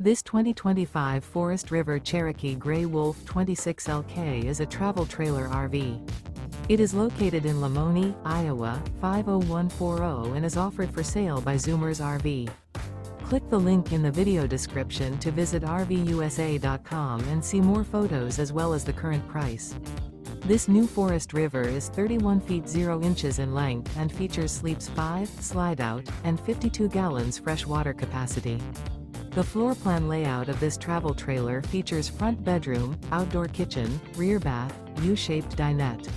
This 2025 Forest River Cherokee Grey Wolf 26LK is a travel trailer RV. It is located in Lamoni, Iowa, 50140 and is offered for sale by Zoomers RV. Click the link in the video description to visit RVUSA.com and see more photos as well as the current price. This new Forest River is 31 feet 0 inches in length and features sleeps 5, slide-out, and 52 gallons fresh water capacity. The floor plan layout of this travel trailer features front bedroom, outdoor kitchen, rear bath, U-shaped dinette.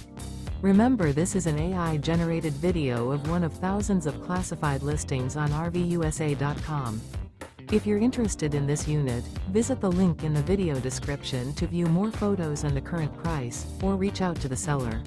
Remember, this is an AI-generated video of one of thousands of classified listings on RVUSA.com. If you're interested in this unit, visit the link in the video description to view more photos and the current price, or reach out to the seller.